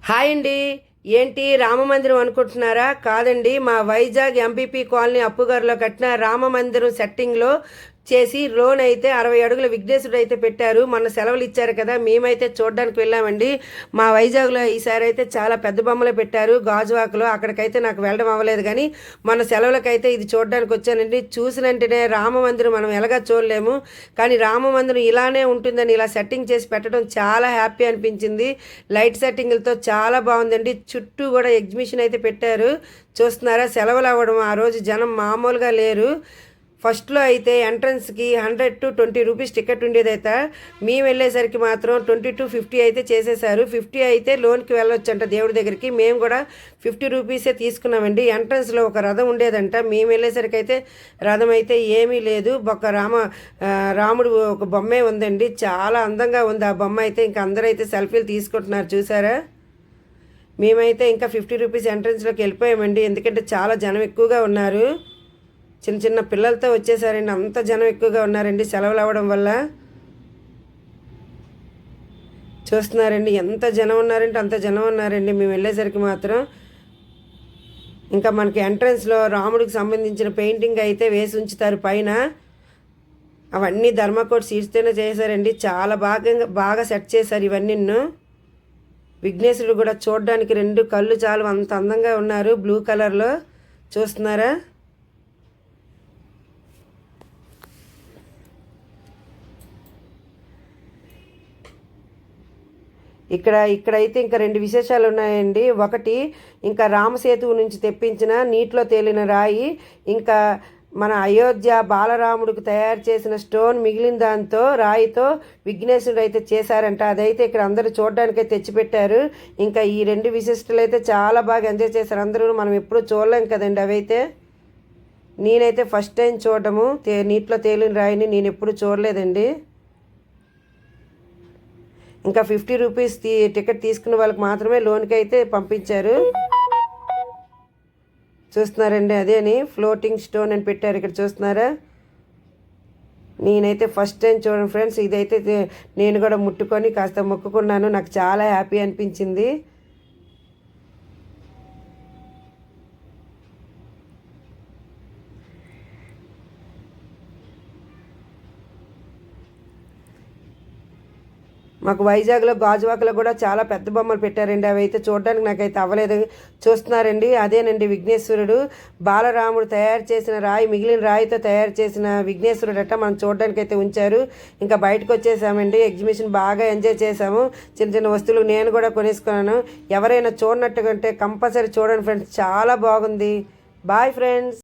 Hi అండి. ఏంటి రామ మందిరం అనుకుంటున్నారా? కాదండి, మా వైజాగ్ ఎంపీపీ కాలనీ అప్పుగారిలో కట్టిన రామ మందిరం సెట్టింగ్లో చేసి లోన్ అయితే 60 అడుగుల విఘ్నేశ్వరుడు అయితే పెట్టారు. మొన్న సెలవులు ఇచ్చారు కదా, మేమైతే చూడడానికి వెళ్ళామండి. మా వైజాగ్లో ఈసారి అయితే చాలా పెద్ద బొమ్మలు పెట్టారు గాజువాకలో. అక్కడికైతే నాకు వెళ్ళడం అవ్వలేదు, కానీ మన సెలవులకైతే ఇది చూడడానికి వచ్చానండి. చూసినంటేనే రామ మందిరం మనం ఎలాగా చూడలేము, కానీ రామ మందిరం ఇలానే ఉంటుందని ఇలా సెట్టింగ్ చేసి పెట్టడం చాలా హ్యాపీ అనిపించింది. లైట్ సెట్టింగ్లతో చాలా బాగుందండి. చుట్టూ కూడా ఎగ్జిబిషన్ అయితే పెట్టారు. చూస్తున్నారా, సెలవులు అవ్వడం ఆ రోజు జనం మామూలుగా లేరు. ఫస్ట్లో అయితే ఎంట్రన్స్కి 100 to 20 రూపీస్ టికెట్ ఉండేదైతే మేము వెళ్ళేసరికి మాత్రం 20 to 50 అయితే చేసేసారు. 50 అయితే లోన్కి వెళ్ళొచ్చంట దేవుడి దగ్గరికి. మేము కూడా 50 రూపీసే తీసుకున్నామండి. ఎంట్రన్స్లో ఒక రథం ఉండేదంట. మేము వెళ్ళేసరికి అయితే రథం అయితే ఏమీ లేదు, ఒక రాముడు ఒక బొమ్మే ఉందండి. చాలా అందంగా ఉంది ఆ బొమ్మ అయితే. ఇంకా అందరూ అయితే సెల్ఫీలు తీసుకుంటున్నారు, చూసారా. మేమైతే ఇంకా 50 రూపీస్ ఎంట్రన్స్లోకి వెళ్ళిపోయామండి, ఎందుకంటే చాలా జనం ఎక్కువగా ఉన్నారు. చిన్న చిన్న పిల్లలతో వచ్చేసారండి, అంత జనం ఎక్కువగా ఉన్నారండి సెలవులు అవ్వడం వల్ల. చూస్తున్నారండి ఎంత జనం ఉన్నారంటే అంత జనం ఉన్నారండి మేము వెళ్ళేసరికి మాత్రం. ఇంకా మనకి ఎంట్రన్స్లో రాముడికి సంబంధించిన పెయింటింగ్ అయితే వేసి ఉంచుతారు పైన. అవన్నీ ధర్మకోట్ సీట్స్తోనే చేశారండి. చాలా బాగా సెట్ చేశారు ఇవన్నీ. విఘ్నేశ్వరుడు కూడా చూడడానికి 2 కళ్ళు చాలు అంత అందంగా ఉన్నారు బ్లూ కలర్లో. చూస్తున్నారా. ఇక్కడైతే ఇంకా 2 విశేషాలు ఉన్నాయండి. ఒకటి, ఇంకా రామసేతువు నుంచి తెప్పించిన నీటిలో తేలిన రాయి, ఇంకా మన అయోధ్య బాలరాముడికి తయారు చేసిన స్టోన్ మిగిలిన దాంతో రాయితో విఘ్నేశ్వరుడు అయితే చేశారంట. అదైతే ఇక్కడ అందరూ చూడడానికైతే తెచ్చిపెట్టారు. ఇంకా ఈ 2 విశిష్టలు అయితే చాలా బాగా ఎంజాయ్ చేశారు అందరూ. మనం ఎప్పుడూ చూడలేం కదండి అవైతే. నేనైతే ఫస్ట్ టైం చూడడము నీటిలో తేలిన రాయిని నేను ఎప్పుడు చూడలేదండి. ఇంకా 50 రూపీస్ టికెట్ తీసుకున్న వాళ్ళకి మాత్రమే లోన్కి అయితే పంపించారు. చూస్తున్నారండి, అదేని ఫ్లోటింగ్ స్టోన్ అని పెట్టారు ఇక్కడ, చూస్తున్నారా. నేనైతే ఫస్ట్ టైం చూడండి ఫ్రెండ్స్. ఇదైతే నేను కూడా ముట్టుకొని కాస్త మొక్కుకున్నాను, నాకు చాలా హ్యాపీ అనిపించింది. మాకు వైజాగ్లో గాజువాకలో కూడా చాలా పెద్ద బొమ్మలు పెట్టారండి. అవి అయితే చూడడానికి నాకైతే అవ్వలేదు. చూస్తున్నారండి, అదేనండి విఘ్నేశ్వరుడు. బాలరాముడు తయారు చేసిన రాయి, మిగిలిన రాయితో తయారు చేసిన విఘ్నేశ్వరుడు అట్ట మనం చూడడానికి అయితే ఉంచారు. ఇంకా బయటకు వచ్చేసామండి. ఎగ్జిబిషన్ బాగా ఎంజాయ్ చేసాము. చిన్న చిన్న వస్తువులు నేను కూడా కొనేసుకున్నాను. ఎవరైనా చూడనట్టుగా ఉంటే కంపల్సరీ చూడండి ఫ్రెండ్స్, చాలా బాగుంది. Bye friends.